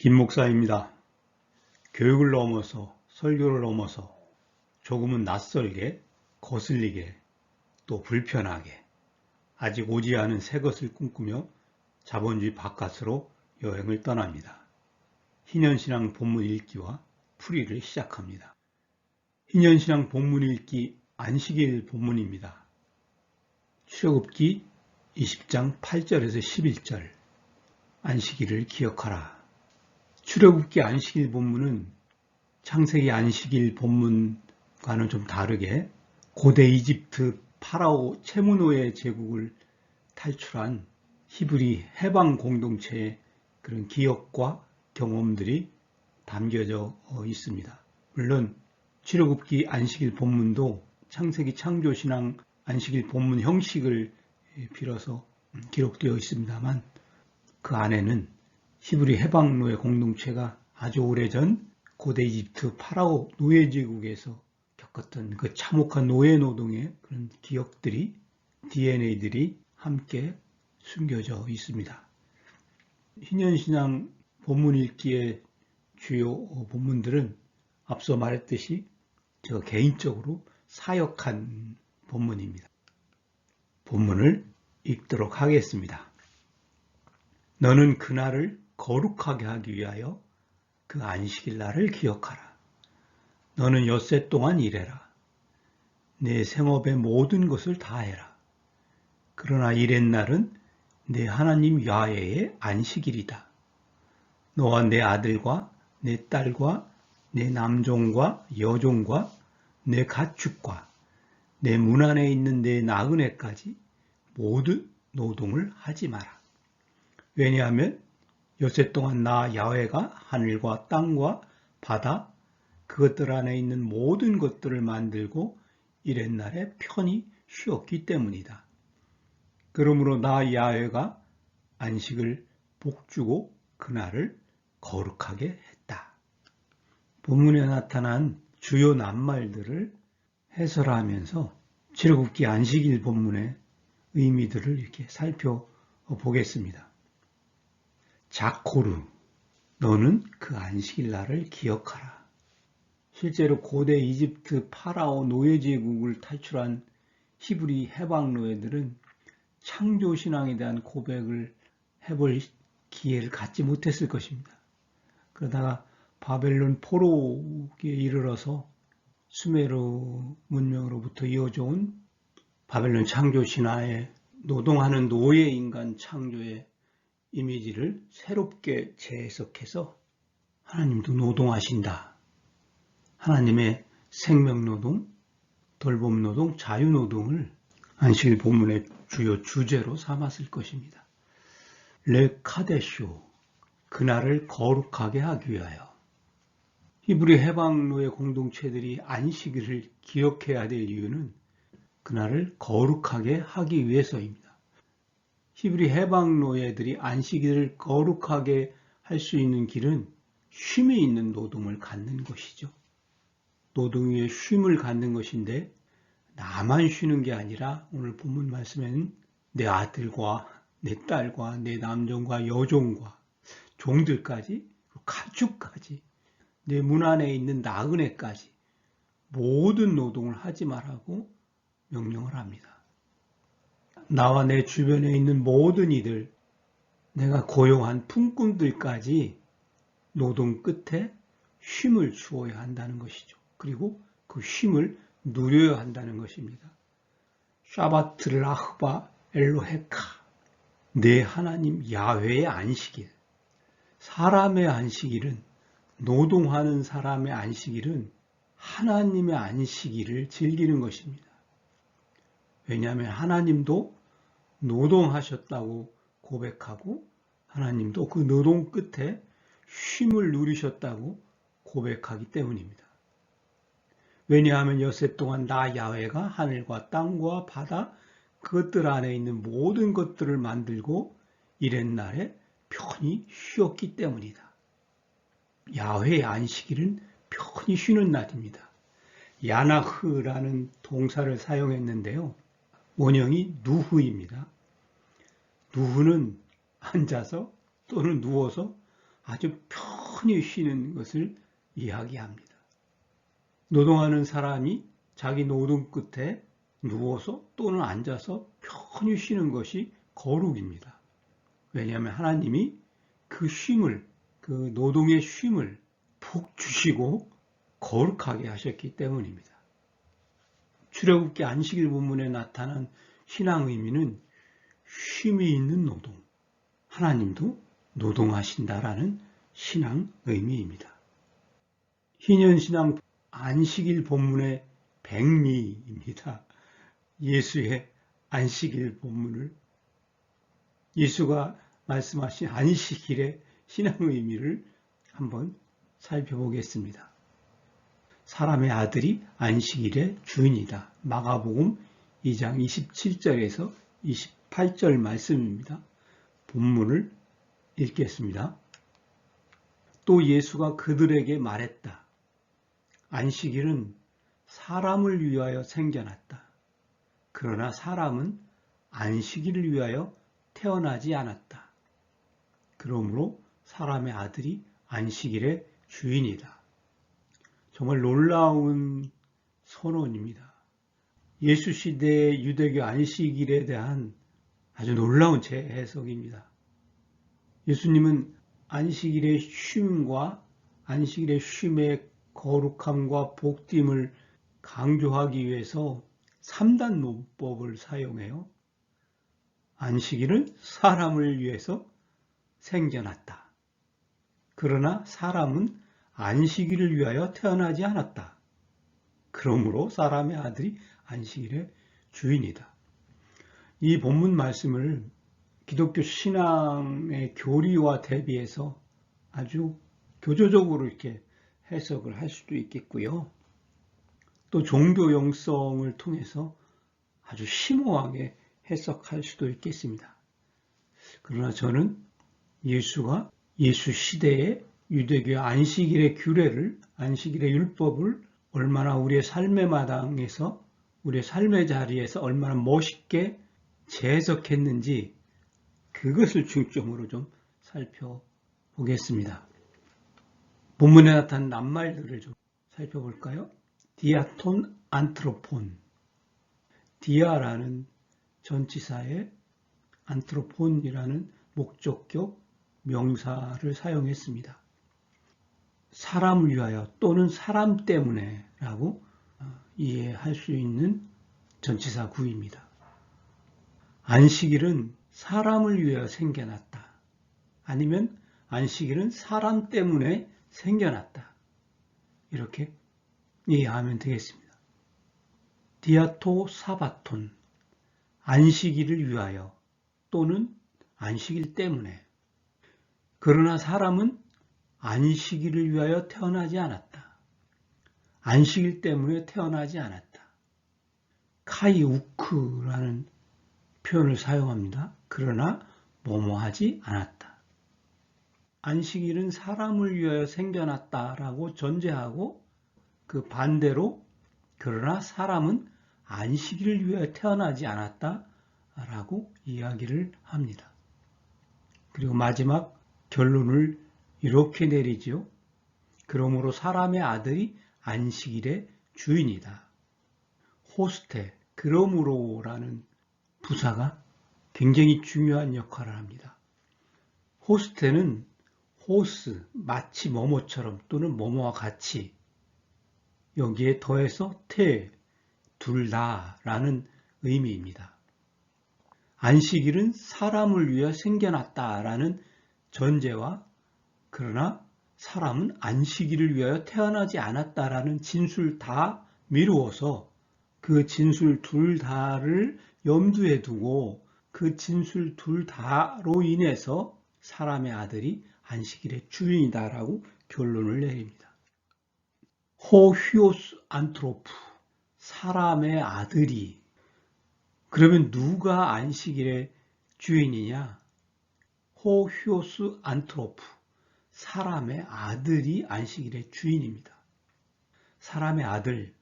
김 목사입니다. 교육을 넘어서 설교를 넘어서 조금은 낯설게, 거슬리게, 또 불편하게 아직 오지 않은 새 것을 꿈꾸며 자본주의 바깥으로 여행을 떠납니다. 희년신앙 본문 읽기와 풀이를 시작합니다. 희년신앙 본문 읽기 안식일 본문입니다. 출애굽기 20장 8절에서 11절 안식일을 기억하라. 출애굽기 안식일 본문은 창세기 안식일 본문과는 좀 다르게 고대 이집트 파라오 체무노의 제국을 탈출한 히브리 해방 공동체의 그런 기억과 경험들이 담겨져 있습니다. 물론 출애굽기 안식일 본문도 창세기 창조신앙 안식일 본문 형식을 빌어서 기록되어 있습니다만 그 안에는 히브리 해방노예 공동체가 아주 오래전 고대 이집트 파라오 노예제국에서 겪었던 그 참혹한 노예 노동의 그런 기억들이, DNA들이 함께 숨겨져 있습니다. 희년신앙 본문 읽기의 주요 본문들은 앞서 말했듯이 제가 개인적으로 사역한 본문입니다. 본문을 읽도록 하겠습니다. 너는 그날을 거룩하게 하기 위하여 그 안식일 날을 기억하라. 너는 엿새 동안 일해라. 내 생업의 모든 것을 다 해라. 그러나 이렛날은 내 하나님 야훼의 안식일이다. 너와 내 아들과 내 딸과 내 남종과 여종과 내 가축과 내 문 안에 있는 내 나그네까지 모두 노동을 하지 마라. 왜냐하면 엿새 동안 나 야훼가 하늘과 땅과 바다 그것들 안에 있는 모든 것들을 만들고 이렛날에 편히 쉬었기 때문이다. 그러므로 나 야훼가 안식을 복주고 그날을 거룩하게 했다. 본문에 나타난 주요 낱말들을 해설하면서 출애굽기 안식일 본문의 의미들을 이렇게 살펴보겠습니다. 자코르, 너는 그 안식일 날을 기억하라. 실제로 고대 이집트 파라오 노예제국을 탈출한 히브리 해방 노예들은 창조신앙에 대한 고백을 해볼 기회를 갖지 못했을 것입니다. 그러다가 바벨론 포로기에 이르러서 수메르 문명으로부터 이어져 온 바벨론 창조신화의 노동하는 노예 인간 창조의 이미지를 새롭게 재해석해서 하나님도 노동하신다. 하나님의 생명노동, 돌봄노동, 자유노동을 안식일 본문의 주요 주제로 삼았을 것입니다. 레카데쇼, 그날을 거룩하게 하기 위하여. 히브리 해방노예 공동체들이 안식일을 기억해야 될 이유는 그날을 거룩하게 하기 위해서입니다. 히브리 해방 노예들이 안식일을 거룩하게 할 수 있는 길은 쉼이 있는 노동을 갖는 것이죠. 노동 위에 쉼을 갖는 것인데 나만 쉬는 게 아니라 오늘 본문 말씀에는 내 아들과 내 딸과 내 남종과 여종과 종들까지 가축까지 내 문 안에 있는 나그네까지 모든 노동을 하지 말라고 명령을 합니다. 나와 내 주변에 있는 모든 이들, 내가 고용한 품꾼들까지 노동 끝에 쉼을 주어야 한다는 것이죠. 그리고 그 쉼을 누려야 한다는 것입니다. 샤바트를 아흐바 엘로헤카, 내 하나님 야훼의 안식일. 사람의 안식일은, 노동하는 사람의 안식일은 하나님의 안식일을 즐기는 것입니다. 왜냐하면 하나님도 노동하셨다고 고백하고 하나님도 그 노동 끝에 쉼을 누리셨다고 고백하기 때문입니다. 왜냐하면 엿새 동안 나 야훼가 하늘과 땅과 바다 그것들 안에 있는 모든 것들을 만들고 이렛날에 편히 쉬었기 때문이다. 야훼의 안식일은 편히 쉬는 날입니다. 야나흐라는 동사를 사용했는데요. 원형이 누흐입니다. 누흐는 앉아서 또는 누워서 아주 편히 쉬는 것을 이야기합니다. 노동하는 사람이 자기 노동 끝에 누워서 또는 앉아서 편히 쉬는 것이 거룩입니다. 왜냐하면 하나님이 그 쉼을, 그 노동의 쉼을 푹 주시고 거룩하게 하셨기 때문입니다. 출애굽기 안식일 본문에 나타난 신앙 의미는 쉼이 있는 노동, 하나님도 노동하신다라는 신앙 의미입니다. 희년신앙 안식일 본문의 백미입니다. 예수의 안식일 본문을 예수가 말씀하신 안식일의 신앙 의미를 한번 살펴보겠습니다. 사람의 아들이 안식일의 주인이다. 마가복음 2장 27절에서 28절 말씀입니다. 본문을 읽겠습니다. 또 예수가 그들에게 말했다. 안식일은 사람을 위하여 생겨났다. 그러나 사람은 안식일을 위하여 태어나지 않았다. 그러므로 사람의 아들이 안식일의 주인이다. 정말 놀라운 선언입니다. 예수 시대의 유대교 안식일에 대한 아주 놀라운 재해석입니다. 예수님은 안식일의 쉼과 안식일의 쉼의 거룩함과 복됨을 강조하기 위해서 3단 논법을 사용해요. 안식일은 사람을 위해서 생겨났다. 그러나 사람은 안식일을 위하여 태어나지 않았다. 그러므로 사람의 아들이 안식일의 주인이다. 이 본문 말씀을 기독교 신앙의 교리와 대비해서 아주 교조적으로 이렇게 해석을 할 수도 있겠고요. 또 종교 영성을 통해서 아주 심오하게 해석할 수도 있겠습니다. 그러나 저는 예수가 예수 시대의 유대교의 안식일의 규례를, 안식일의 율법을 얼마나 우리의 삶의 마당에서, 우리의 삶의 자리에서 얼마나 멋있게 재해석했는지 그것을 중점으로 좀 살펴보겠습니다. 본문에 나타난 낱말들을 좀 살펴볼까요? 디아톤, 안트로폰. 디아라는 전치사에 안트로폰이라는 목적격 명사를 사용했습니다. 사람을 위하여 또는 사람 때문에 라고 이해할 수 있는 전치사 구입니다. 안식일은 사람을 위하여 생겨났다. 아니면 안식일은 사람 때문에 생겨났다. 이렇게 이해하면 되겠습니다. 디아토 사바톤, 안식일을 위하여 또는 안식일 때문에. 그러나 사람은 안식일을 위하여 태어나지 않았다. 안식일 때문에 태어나지 않았다. 카이우크라는 표현을 사용합니다. 그러나 뭐뭐하지 않았다. 안식일은 사람을 위하여 생겨났다라고 전제하고 그 반대로 그러나 사람은 안식일을 위하여 태어나지 않았다라고 이야기를 합니다. 그리고 마지막 결론을 이렇게 내리죠. 그러므로 사람의 아들이 안식일의 주인이다. 호스테, 그러므로라는 부사가 굉장히 중요한 역할을 합니다. 호스테는 호스, 마치 뭐뭐처럼 또는 뭐뭐와 같이 여기에 더해서 테, 둘 다라는 의미입니다. 안식일은 사람을 위해 생겨났다라는 전제와 그러나 사람은 안식일을 위하여 태어나지 않았다라는 진술 다 미루어서 그 진술 둘 다를 염두에 두고 그 진술 둘 다로 인해서 사람의 아들이 안식일의 주인이다라고 결론을 내립니다. 호휘오스 안트로프, 사람의 아들이. 그러면 누가 안식일의 주인이냐? 호휘오스 안트로프, 사람의 아들이 안식일의 주인입니다. 사람의 아들,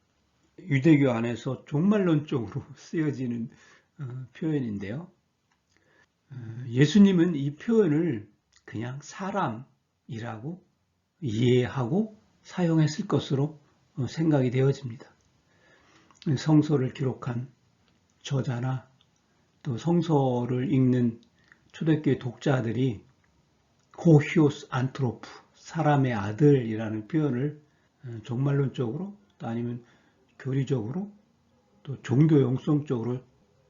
유대교 안에서 종말론적으로 쓰여지는 표현인데요. 예수님은 이 표현을 그냥 사람이라고 이해하고 사용했을 것으로 생각이 되어집니다. 성서를 기록한 저자나 또 성서를 읽는 초대교회 독자들이 호히오스 안트로프, 사람의 아들이라는 표현을 종말론적으로 또 아니면 교리적으로 또 종교 영성적으로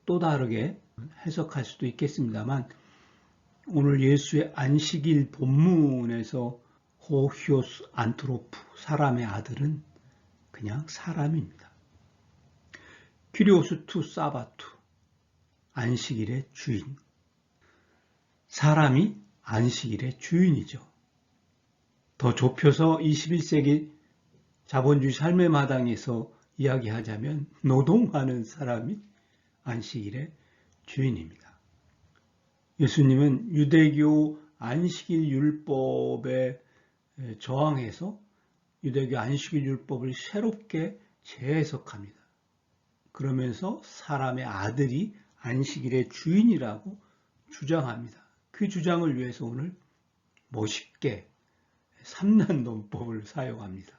또 다르게 해석할 수도 있겠습니다만, 오늘 예수의 안식일 본문에서 호히오스 안트로프, 사람의 아들은 그냥 사람입니다. 퀴리오스 투 사바투, 안식일의 주인. 사람이 안식일의 주인이죠. 더 좁혀서 21세기 자본주의 삶의 마당에서 이야기하자면 노동하는 사람이 안식일의 주인입니다. 예수님은 유대교 안식일 율법에 저항해서 유대교 안식일 율법을 새롭게 재해석합니다. 그러면서 사람의 아들이 안식일의 주인이라고 주장합니다. 그 주장을 위해서 오늘 멋있게 삼난 논법을 사용합니다.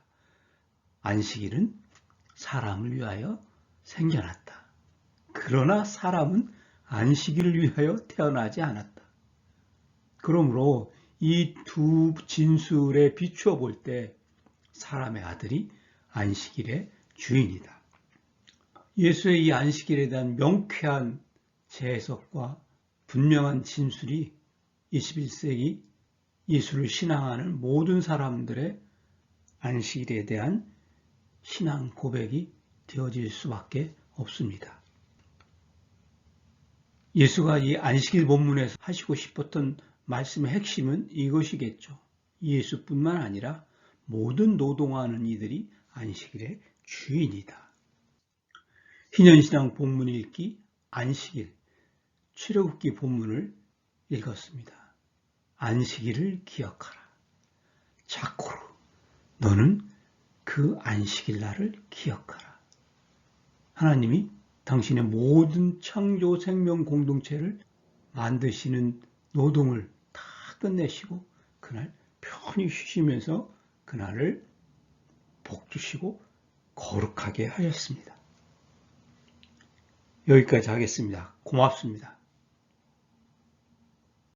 안식일은 사람을 위하여 생겨났다. 그러나 사람은 안식일을 위하여 태어나지 않았다. 그러므로 이 두 진술에 비추어 볼 때 사람의 아들이 안식일의 주인이다. 예수의 이 안식일에 대한 명쾌한 재해석과 분명한 진술이 21세기 예수를 신앙하는 모든 사람들의 안식일에 대한 신앙 고백이 되어질 수밖에 없습니다. 예수가 이 안식일 본문에서 하시고 싶었던 말씀의 핵심은 이것이겠죠. 예수뿐만 아니라 모든 노동하는 이들이 안식일의 주인이다. 희년신앙 본문 읽기 안식일 출애굽기 본문을 읽었습니다. 안식일을 기억하라. 자코로 너는 그 안식일 날을 기억하라. 하나님이 당신의 모든 창조 생명 공동체를 만드시는 노동을 다 끝내시고 그날 편히 쉬시면서 그날을 복 주시고 거룩하게 하셨습니다. 여기까지 하겠습니다. 고맙습니다.